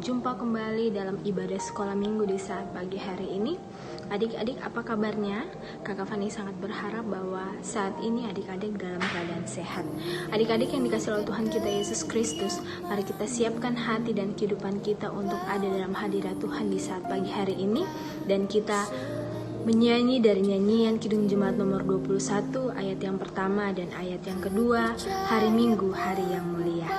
berjumpa kembali dalam ibadah sekolah minggu di saat pagi hari ini. Adik-adik, apa kabarnya? Kakak Fani sangat berharap bahwa saat ini adik-adik dalam keadaan sehat. Adik-adik yang dikasihi oleh Tuhan kita Yesus Kristus, mari kita siapkan hati dan kehidupan kita untuk ada dalam hadirat Tuhan di saat pagi hari ini. Dan kita menyanyi dari nyanyian Kidung Jemaat nomor 21 ayat yang pertama dan ayat yang kedua, hari Minggu, hari yang mulia.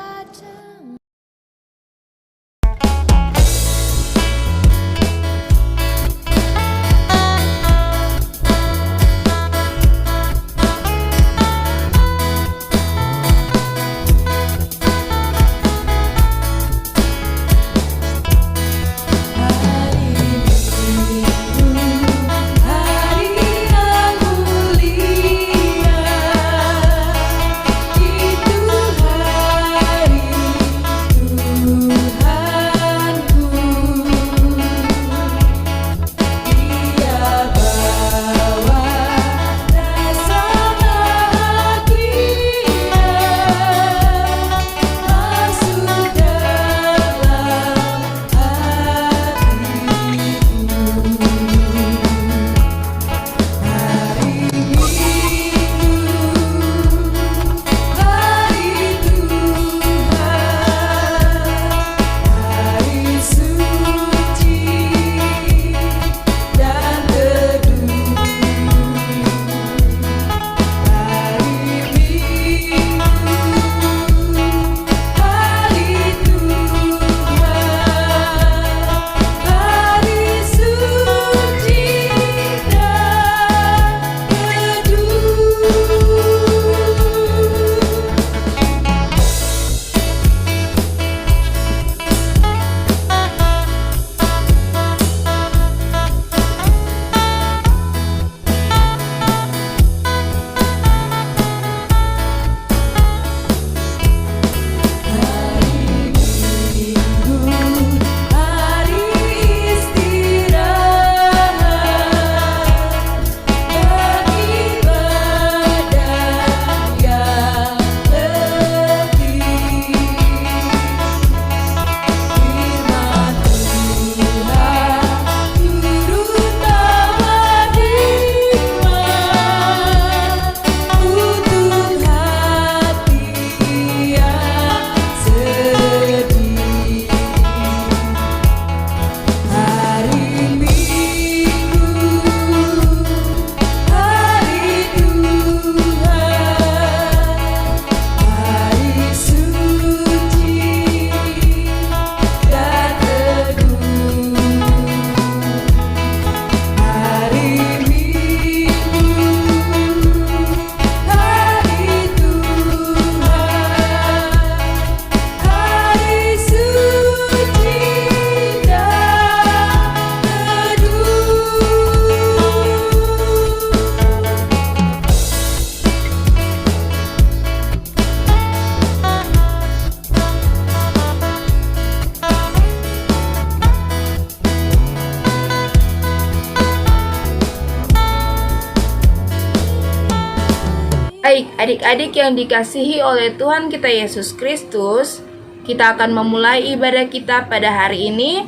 Baik, adik-adik yang dikasihi oleh Tuhan kita Yesus Kristus, kita akan memulai ibadah kita pada hari ini.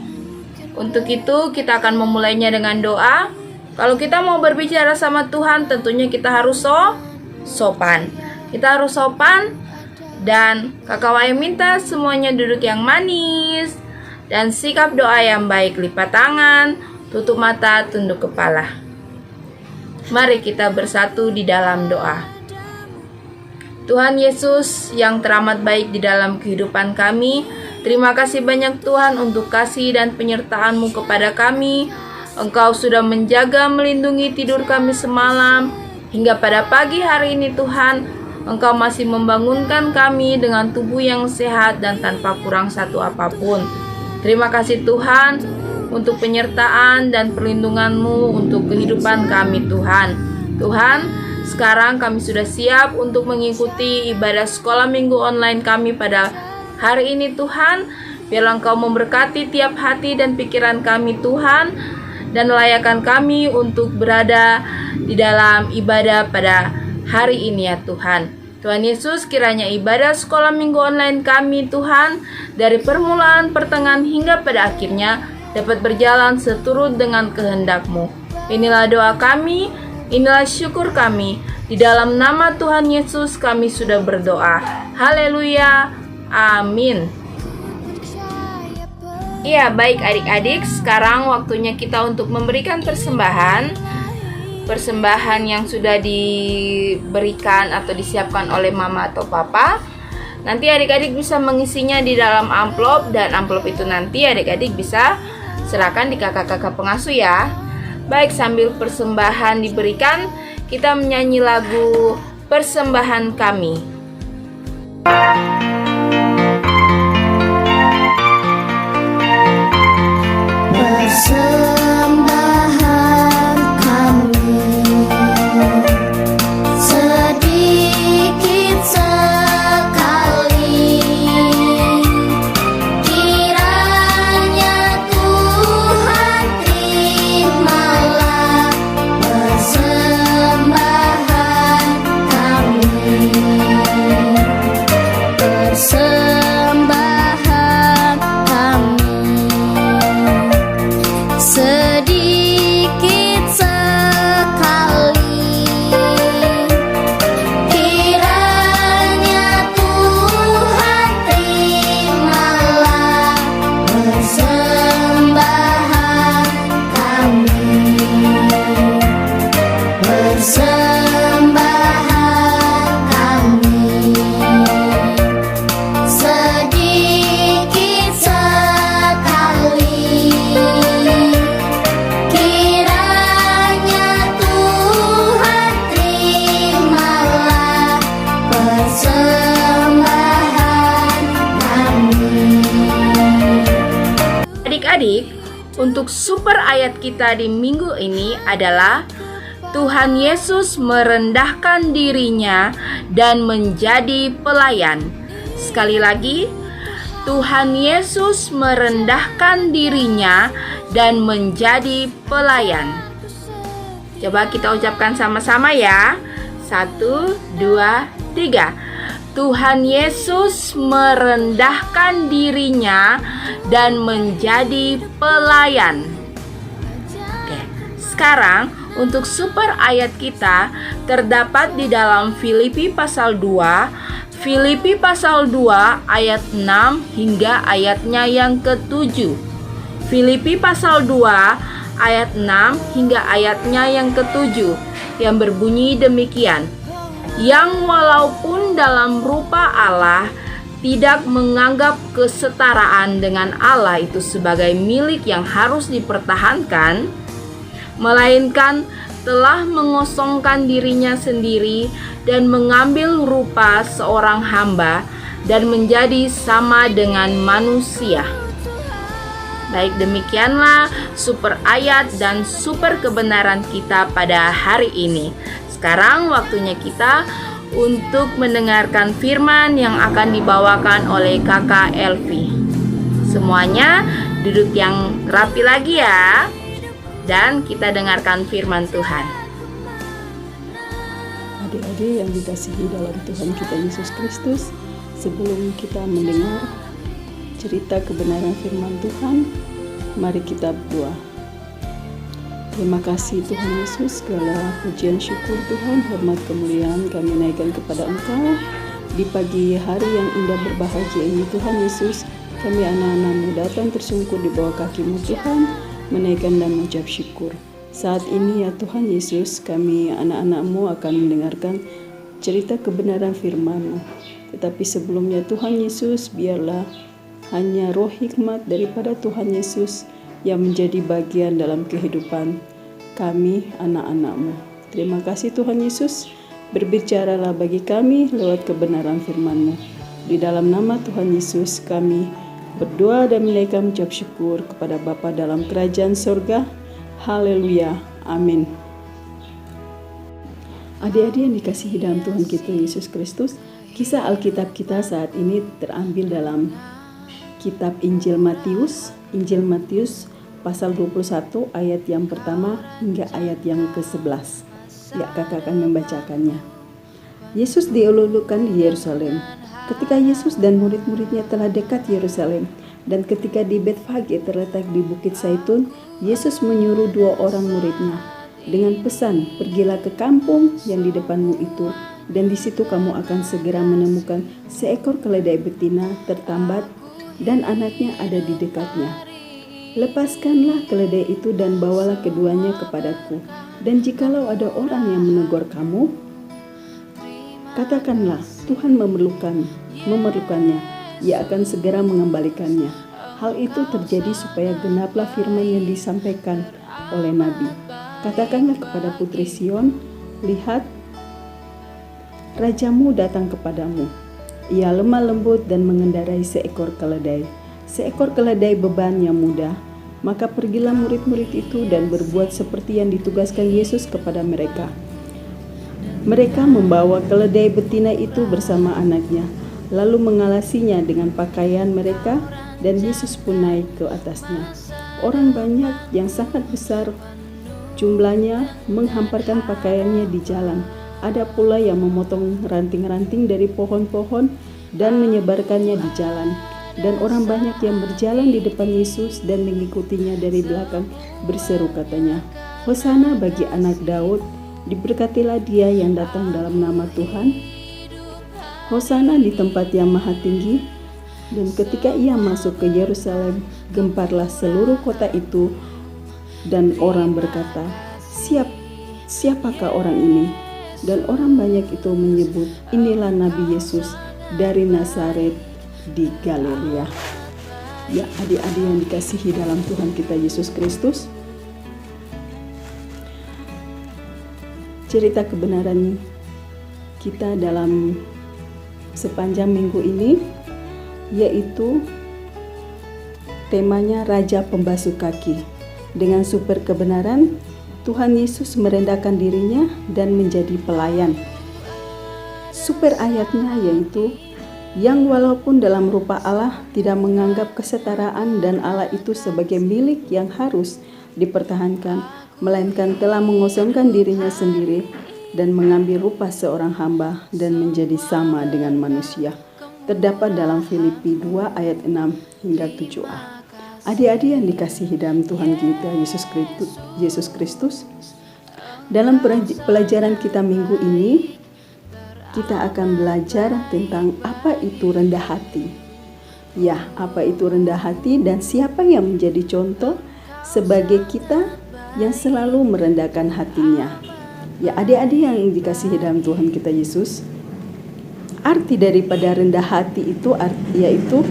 Untuk itu, kita akan memulainya dengan doa. Kalau kita mau berbicara sama Tuhan, tentunya kita harus sopan. Kita harus sopan, dan Kakak Waya minta semuanya duduk yang manis, dan sikap doa yang baik, lipat tangan, tutup mata, tunduk kepala. Mari kita bersatu di dalam doa. Tuhan Yesus yang teramat baik di dalam kehidupan kami, terima kasih banyak Tuhan untuk kasih dan penyertaan-Mu kepada kami. Engkau sudah menjaga, melindungi tidur kami semalam, hingga pada pagi hari ini Tuhan, Engkau masih membangunkan kami dengan tubuh yang sehat dan tanpa kurang satu apapun. Terima kasih Tuhan untuk penyertaan dan perlindungan-Mu untuk kehidupan kami Tuhan. Tuhan, sekarang kami sudah siap untuk mengikuti ibadah sekolah minggu online kami pada hari ini Tuhan. Biarlah Engkau memberkati tiap hati dan pikiran kami Tuhan, dan layakan kami untuk berada di dalam ibadah pada hari ini ya Tuhan. Tuhan Yesus, kiranya ibadah sekolah minggu online kami Tuhan, dari permulaan, pertengahan hingga pada akhirnya dapat berjalan seturut dengan kehendak-Mu. Inilah doa kami, inilah syukur kami. Di dalam nama Tuhan Yesus kami sudah berdoa. Haleluya. Amin. Iya, baik adik-adik, sekarang waktunya kita untuk memberikan persembahan yang sudah diberikan atau disiapkan oleh mama atau papa. Nanti adik-adik bisa mengisinya di dalam amplop, dan amplop itu nanti adik-adik bisa serahkan di kakak-kakak pengasuh ya. Baik, sambil persembahan diberikan, kita menyanyi lagu Persembahan Kami. Persembahan kami sedikit sekali, kiranya Tuhan terimalah persembahan kami. Persembahan kami sedikit sekali, kiranya Tuhan terimalah persembahan kami. Persembahan kami sedikit sekali, kiranya Tuhan terimalah persembahan kami. Adik-adik, untuk super ayat kita di minggu ini adalah Tuhan Yesus merendahkan dirinya dan menjadi pelayan. Sekali lagi, Tuhan Yesus merendahkan dirinya dan menjadi pelayan. Coba kita ucapkan sama-sama ya. 1, 2, 3. Tuhan Yesus merendahkan dirinya dan menjadi pelayan. Oke, sekarang untuk super ayat kita terdapat di dalam Filipi pasal 2, Filipi pasal 2 ayat 6 hingga ayatnya yang ke-7. Filipi pasal 2 ayat 6 hingga ayatnya yang ke-7 yang berbunyi demikian. Yang walaupun dalam rupa Allah tidak menganggap kesetaraan dengan Allah itu sebagai milik yang harus dipertahankan, melainkan telah mengosongkan dirinya sendiri dan mengambil rupa seorang hamba dan menjadi sama dengan manusia. Baik, demikianlah super ayat dan super kebenaran kita pada hari ini. Sekarang waktunya kita untuk mendengarkan firman yang akan dibawakan oleh Kakak Elvi. Semuanya duduk yang rapi lagi ya. Dan kita dengarkan firman Tuhan. Adik-adik yang dikasihi dalam Tuhan kita Yesus Kristus, sebelum kita mendengar cerita kebenaran firman Tuhan, mari kita berdoa. Terima kasih Tuhan Yesus, segala pujian syukur Tuhan, hormat kemuliaan kami naikkan kepada Engkau di pagi hari yang indah berbahagia ini Tuhan Yesus. Kami anak-anak-Mu datang tersungkur di bawah kaki-Mu Tuhan, menaikkan dan mengucap syukur. Saat ini ya Tuhan Yesus, kami anak-anak-Mu akan mendengarkan cerita kebenaran firman-Mu. Tetapi sebelumnya Tuhan Yesus, biarlah hanya roh hikmat daripada Tuhan Yesus yang menjadi bagian dalam kehidupan kami anak-anak-Mu. Terima kasih Tuhan Yesus, berbicaralah bagi kami lewat kebenaran firman-Mu. Di dalam nama Tuhan Yesus kami berdoa dan menaikkan ucap syukur kepada Bapa dalam kerajaan surga. Haleluya. Amin. Adik-adik yang dikasihi dalam Tuhan kita Yesus Kristus, kisah Alkitab kita saat ini terambil dalam kitab Injil Matius pasal 21 ayat yang pertama hingga ayat yang ke-11. Ya, kakak akan membacakannya. Yesus dielulukan di Yerusalem. Ketika Yesus dan murid-muridnya telah dekat Yerusalem, dan ketika di Betfage terletak di Bukit Zaitun, Yesus menyuruh 2 orang muridnya dengan pesan, "Pergilah ke kampung yang di depanmu itu, dan di situ kamu akan segera menemukan seekor keledai betina tertambat dan anaknya ada di dekatnya. Lepaskanlah keledai itu dan bawalah keduanya kepadaku. Dan jikalau ada orang yang menegur kamu, katakanlah, Tuhan memerlukannya, ia akan segera mengembalikannya." Hal itu terjadi supaya genaplah firman yang disampaikan oleh Nabi. "Katakanlah kepada putri Sion, lihat, rajamu datang kepadamu. Ia lemah lembut dan mengendarai seekor keledai. Seekor keledai beban yang mudah." Maka pergilah murid-murid itu dan berbuat seperti yang ditugaskan Yesus kepada mereka. Mereka membawa keledai betina itu bersama anaknya, lalu mengalasinya dengan pakaian mereka, dan Yesus pun naik ke atasnya. Orang banyak yang sangat besar jumlahnya menghamparkan pakaiannya di jalan. Ada pula yang memotong ranting-ranting dari pohon-pohon dan menyebarkannya di jalan. Dan orang banyak yang berjalan di depan Yesus dan mengikutinya dari belakang berseru katanya, "Hosana bagi anak Daud, diberkatilah dia yang datang dalam nama Tuhan. Hosana di tempat yang maha tinggi." Dan ketika ia masuk ke Yerusalem, gemparlah seluruh kota itu, dan orang berkata, Siapakah orang ini?" Dan orang banyak itu menyebut, "Inilah Nabi Yesus dari Nazaret di Galilea." Ya, adik-adik yang dikasihi dalam Tuhan kita Yesus Kristus, cerita kebenaran kita dalam sepanjang minggu ini yaitu temanya Raja Pembasuh Kaki. Dengan super kebenaran, Tuhan Yesus merendahkan dirinya dan menjadi pelayan. Super ayatnya yaitu, yang walaupun dalam rupa Allah tidak menganggap kesetaraan dan Allah itu sebagai milik yang harus dipertahankan, melainkan telah mengosongkan dirinya sendiri dan mengambil rupa seorang hamba dan menjadi sama dengan manusia. Terdapat dalam Filipi 2 ayat 6 hingga 7a. Adik-adik yang dikasihi dalam Tuhan kita Yesus Kristus, dalam pelajaran kita minggu ini, kita akan belajar tentang apa itu rendah hati. Ya, apa itu rendah hati dan siapa yang menjadi contoh sebagai kita yang selalu merendahkan hatinya. Ya, adik-adik yang dikasihi dalam Tuhan kita Yesus, arti daripada rendah hati itu yaitu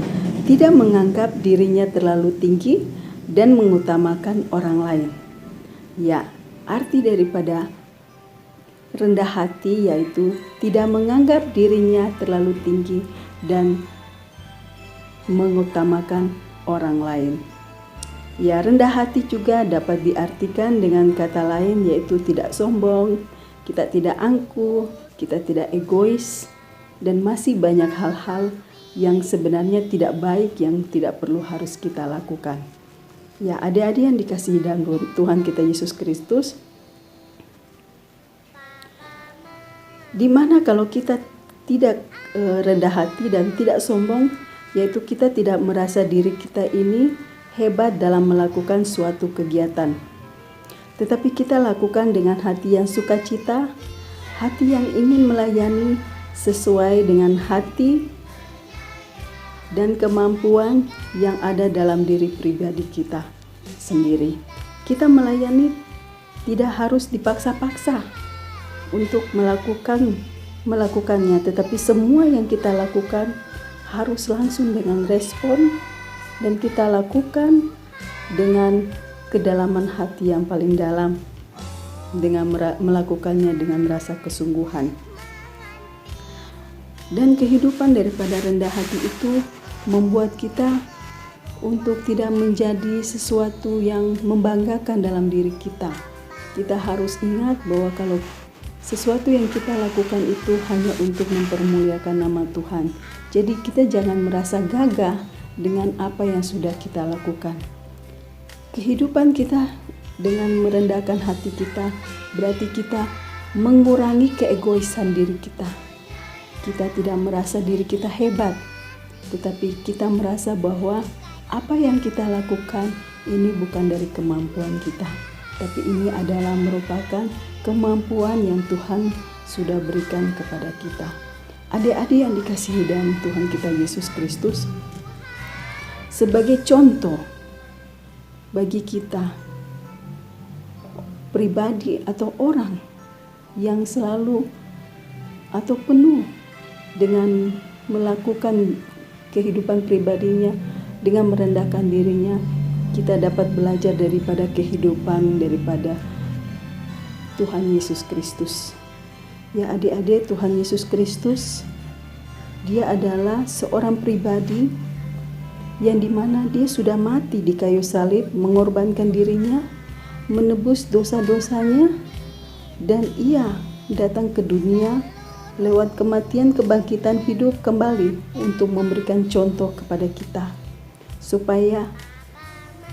tidak menganggap dirinya terlalu tinggi dan mengutamakan orang lain. Ya, arti daripada rendah hati yaitu tidak menganggap dirinya terlalu tinggi dan mengutamakan orang lain. Ya, rendah hati juga dapat diartikan dengan kata lain yaitu tidak sombong, kita tidak angkuh, kita tidak egois, dan masih banyak hal-hal yang sebenarnya tidak baik yang tidak perlu harus kita lakukan. Ya, adik-adik yang dikasihi dalam Tuhan kita Yesus Kristus, di mana kalau kita tidak rendah hati dan tidak sombong, yaitu kita tidak merasa diri kita ini hebat dalam melakukan suatu kegiatan. Tetapi kita lakukan dengan hati yang sukacita, hati yang ingin melayani sesuai dengan hati dan kemampuan yang ada dalam diri pribadi kita sendiri. Kita melayani tidak harus dipaksa-paksa untuk melakukannya, tetapi semua yang kita lakukan harus langsung dengan respon dan kita lakukan dengan kedalaman hati yang paling dalam, dengan melakukannya dengan rasa kesungguhan. Dan kehidupan daripada rendah hati itu membuat kita untuk tidak menjadi sesuatu yang membanggakan dalam diri kita. Kita harus ingat bahwa kalau sesuatu yang kita lakukan itu hanya untuk mempermuliakan nama Tuhan. Jadi kita jangan merasa gagah dengan apa yang sudah kita lakukan. Kehidupan kita dengan merendahkan hati kita berarti kita mengurangi keegoisan diri kita. kita tidak merasa diri kita hebat, tetapi kita merasa bahwa apa yang kita lakukan ini bukan dari kemampuan kita, tapi ini adalah merupakan kemampuan yang Tuhan sudah berikan kepada kita. Adik-adik yang dikasihi dalam Tuhan kita Yesus Kristus, sebagai contoh bagi kita pribadi atau orang yang selalu atau penuh dengan melakukan kehidupan pribadinya dengan merendahkan dirinya, kita dapat belajar daripada kehidupan daripada Tuhan Yesus Kristus. Ya adik-adik, Tuhan Yesus Kristus, dia adalah seorang pribadi yang dimana dia sudah mati di kayu salib, mengorbankan dirinya, menebus dosa-dosanya, dan ia datang ke dunia lewat kematian, kebangkitan, hidup kembali untuk memberikan contoh kepada kita, supaya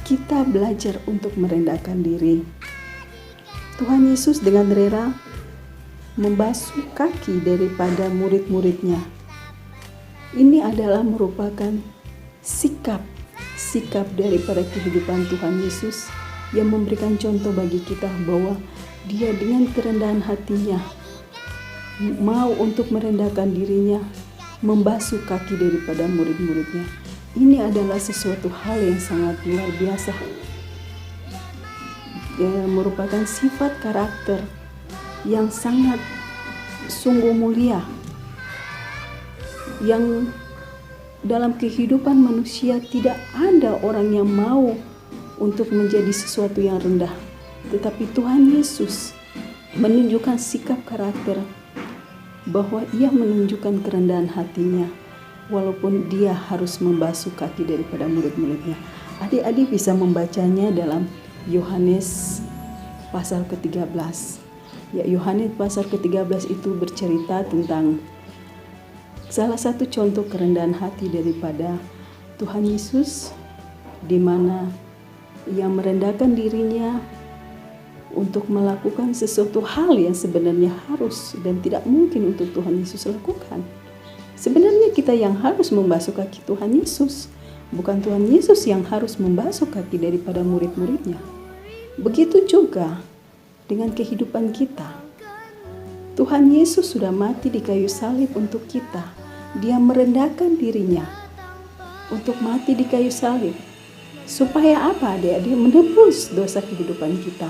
kita belajar untuk merendahkan diri. Tuhan Yesus dengan rela membasuh kaki daripada murid-muridnya. Ini adalah merupakan sikap daripada kehidupan Tuhan Yesus yang memberikan contoh bagi kita bahwa dia dengan kerendahan hatinya mau untuk merendahkan dirinya, membasuh kaki daripada murid-muridnya. Ini adalah sesuatu hal yang sangat luar biasa, merupakan sifat karakter yang sangat sungguh mulia, yang dalam kehidupan manusia tidak ada orang yang mau untuk menjadi sesuatu yang rendah, tetapi Tuhan Yesus menunjukkan sikap karakter bahwa ia menunjukkan kerendahan hatinya walaupun dia harus membasuh kaki daripada murid-muridnya. Adik-adik bisa membacanya dalam Yohanes pasal ke-13. Ya, Yohanes pasal ke-13 itu bercerita tentang salah satu contoh kerendahan hati daripada Tuhan Yesus, di mana ia merendahkan dirinya untuk melakukan sesuatu hal yang sebenarnya harus dan tidak mungkin untuk Tuhan Yesus lakukan. Sebenarnya kita yang harus membasuh kaki Tuhan Yesus, bukan Tuhan Yesus yang harus membasuh kaki daripada murid-muridnya. Begitu juga dengan kehidupan kita. Tuhan Yesus sudah mati di kayu salib untuk kita. Dia merendahkan dirinya untuk mati di kayu salib. Supaya apa? Dia menebus dosa kehidupan kita.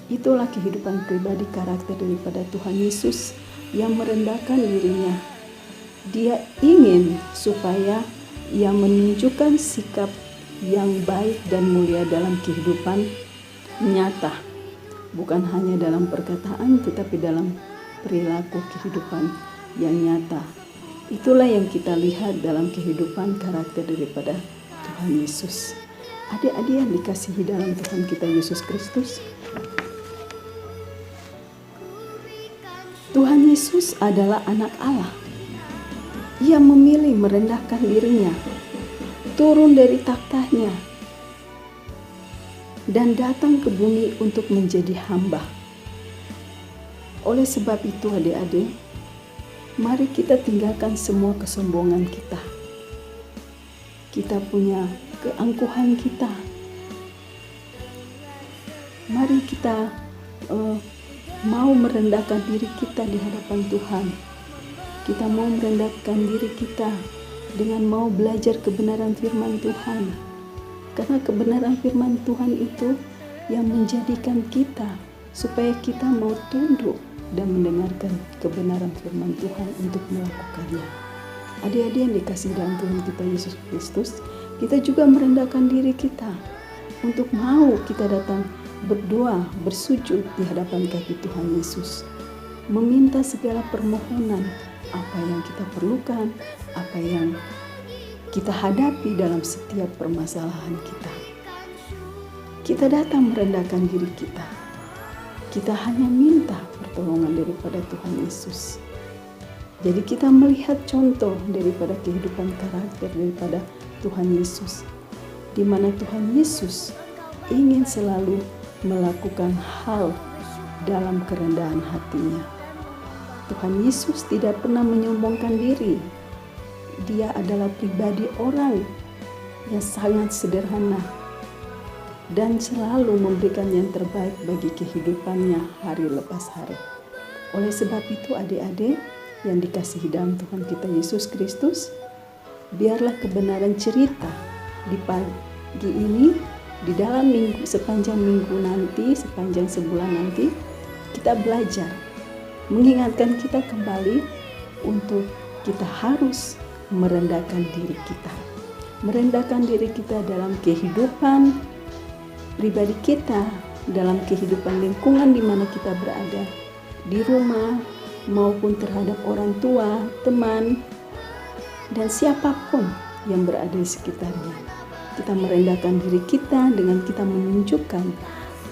Itulah kehidupan pribadi karakter daripada Tuhan Yesus yang merendahkan dirinya. Dia ingin supaya ia menunjukkan sikap yang baik dan mulia dalam kehidupan nyata, bukan hanya dalam perkataan tetapi dalam perilaku kehidupan yang nyata. Itulah yang kita lihat dalam kehidupan karakter daripada Tuhan Yesus. Adik-adik yang dikasihi dalam Tuhan kita Yesus Kristus, Tuhan Yesus adalah anak Allah. Ia memilih merendahkan dirinya, turun dari tahtanya, dan datang ke bumi untuk menjadi hamba. Oleh sebab itu adik-adik, mari kita tinggalkan semua kesombongan kita. Kita punya keangkuhan kita. Mari kita mau merendahkan diri kita di hadapan Tuhan. Kita mau merendahkan diri kita dengan mau belajar kebenaran firman Tuhan. Karena kebenaran firman Tuhan itu yang menjadikan kita supaya kita mau tunduk dan mendengarkan kebenaran firman Tuhan untuk melakukannya. Adik-adik yang dikasihi dalam Tuhan kita Yesus Kristus, kita juga merendahkan diri kita untuk mau kita datang berdoa, bersujud di hadapan kaki Tuhan Yesus, meminta segala permohonan apa yang kita perlukan, apa yang kita hadapi dalam setiap permasalahan kita. Kita datang merendahkan diri kita. Kita hanya minta pertolongan daripada Tuhan Yesus. Jadi kita melihat contoh daripada kehidupan karakter daripada Tuhan Yesus, di mana Tuhan Yesus ingin selalu melakukan hal dalam kerendahan hatinya. Tuhan Yesus tidak pernah menyombongkan diri. Dia adalah pribadi orang yang sangat sederhana dan selalu memberikan yang terbaik bagi kehidupannya hari lepas hari. Oleh sebab itu, adik-adik yang dikasihi dalam Tuhan kita Yesus Kristus, biarlah kebenaran cerita di pagi ini, di dalam sepanjang minggu nanti, sepanjang sebulan nanti, kita belajar mengingatkan kita kembali untuk kita harus merendahkan diri kita. Merendahkan diri kita dalam kehidupan pribadi kita, dalam kehidupan lingkungan di mana kita berada, di rumah maupun terhadap orang tua, teman, dan siapapun yang berada di sekitarnya. Kita merendahkan diri kita dengan kita menunjukkan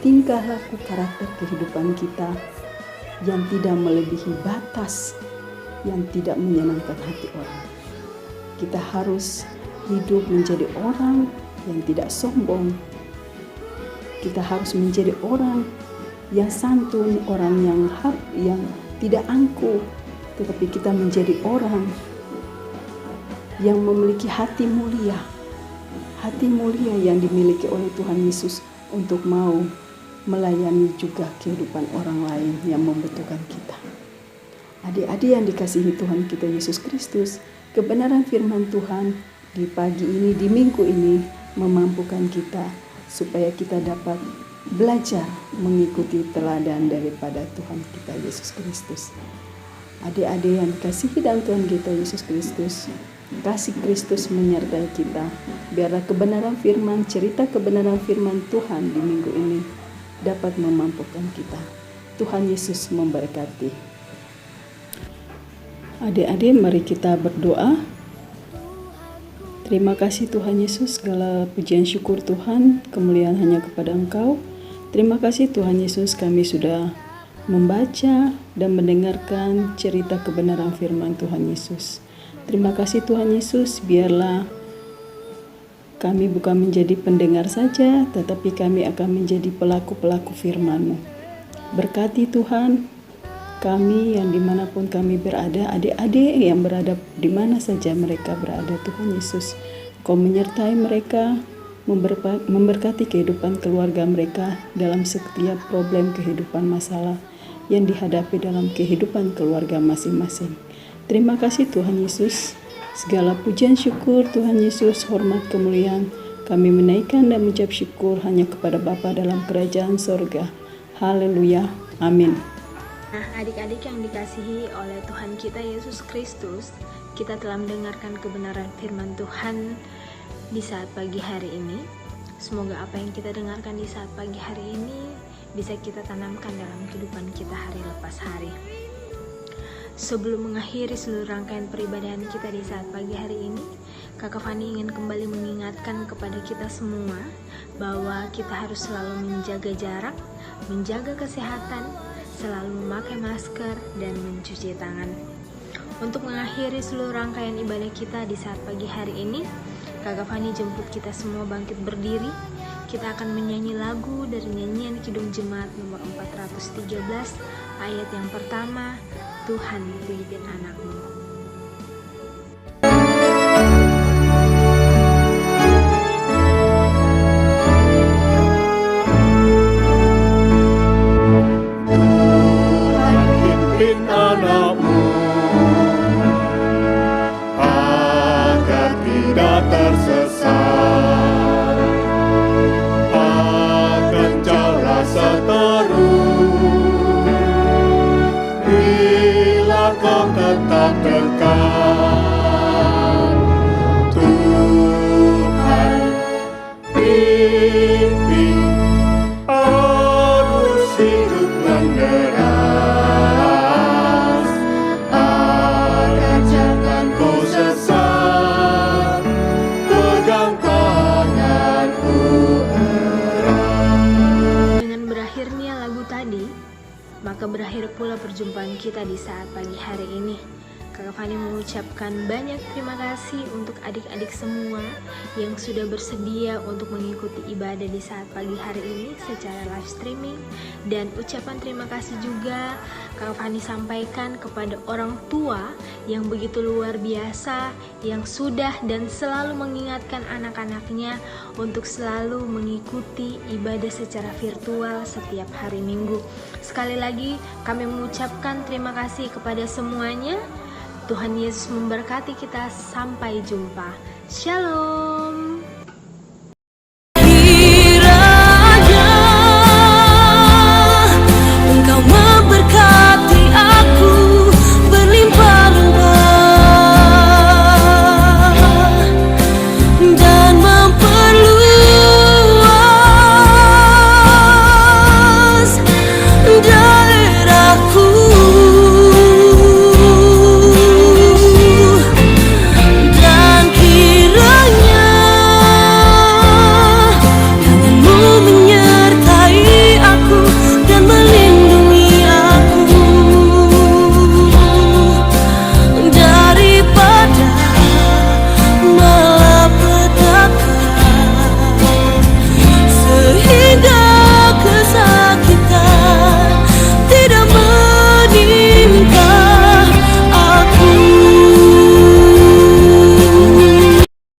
tingkah laku karakter kehidupan kita yang tidak melebihi batas, yang tidak menyenangkan hati orang. Kita harus hidup menjadi orang yang tidak sombong. Kita harus menjadi orang yang santun, orang yang tidak angkuh, tetapi kita menjadi orang yang memiliki hati mulia yang dimiliki oleh Tuhan Yesus untuk mau melayani juga kehidupan orang lain yang membutuhkan kita. Adik-adik yang dikasihi Tuhan kita Yesus Kristus, kebenaran firman Tuhan di pagi ini, di minggu ini memampukan kita supaya kita dapat belajar mengikuti teladan daripada Tuhan kita Yesus Kristus. Adik-adik yang dikasihi dalam Tuhan kita Yesus Kristus, kasih Kristus menyertai kita. Biarlah kebenaran firman, cerita kebenaran firman Tuhan di minggu ini dapat memampukan kita. Tuhan Yesus memberkati. Adik-adik, mari kita berdoa. Terima kasih Tuhan Yesus, segala pujian syukur Tuhan, kemuliaan hanya kepada Engkau. Terima kasih Tuhan Yesus, kami sudah membaca dan mendengarkan cerita kebenaran firman Tuhan Yesus. Terima kasih Tuhan Yesus, biarlah kami bukan menjadi pendengar saja, tetapi kami akan menjadi pelaku-pelaku firman-Mu. Berkati Tuhan kami yang dimanapun kami berada, adik-adik yang berada di mana saja mereka berada, Tuhan Yesus, Kau menyertai mereka, memberkati kehidupan keluarga mereka dalam setiap problem kehidupan masalah yang dihadapi dalam kehidupan keluarga masing-masing. Terima kasih Tuhan Yesus, segala pujian syukur Tuhan Yesus, hormat kemuliaan kami menaikkan dan mengucap syukur hanya kepada Bapa dalam kerajaan sorga. Haleluya, amin. Nah, adik-adik yang dikasihi oleh Tuhan kita Yesus Kristus, kita telah mendengarkan kebenaran firman Tuhan di saat pagi hari ini. Semoga apa yang kita dengarkan di saat pagi hari ini bisa kita tanamkan dalam kehidupan kita hari lepas hari. Sebelum mengakhiri seluruh rangkaian peribadahan kita di saat pagi hari ini, Kakak Fani ingin kembali mengingatkan kepada kita semua bahwa kita harus selalu menjaga jarak, menjaga kesehatan, selalu memakai masker, dan mencuci tangan. Untuk mengakhiri seluruh rangkaian ibadah kita di saat pagi hari ini, Kakak Fani jemput kita semua bangkit berdiri. Kita akan menyanyi lagu dari nyanyian Kidung Jemaat nomor 413, ayat yang pertama, Tuhan pimpin anakmu. Tetap dekat, Tuhan pimpin arus hidup menderas, agar jangan kau sesat, pegang tanganku erat. Dengan berakhirnya lagu tadi, maka berakhir pula perjumpaan kita di saat pagi hari ini. Kakak Fani mengucapkan banyak terima kasih untuk adik-adik semua yang sudah bersedia untuk mengikuti ibadah di saat pagi hari ini secara live streaming. Dan ucapan terima kasih juga Kakak Fani sampaikan kepada orang tua yang begitu luar biasa, yang sudah dan selalu mengingatkan anak-anaknya untuk selalu mengikuti ibadah secara virtual setiap hari Minggu. Sekali lagi kami mengucapkan terima kasih kepada semuanya. Tuhan Yesus memberkati kita. Sampai jumpa. Shalom.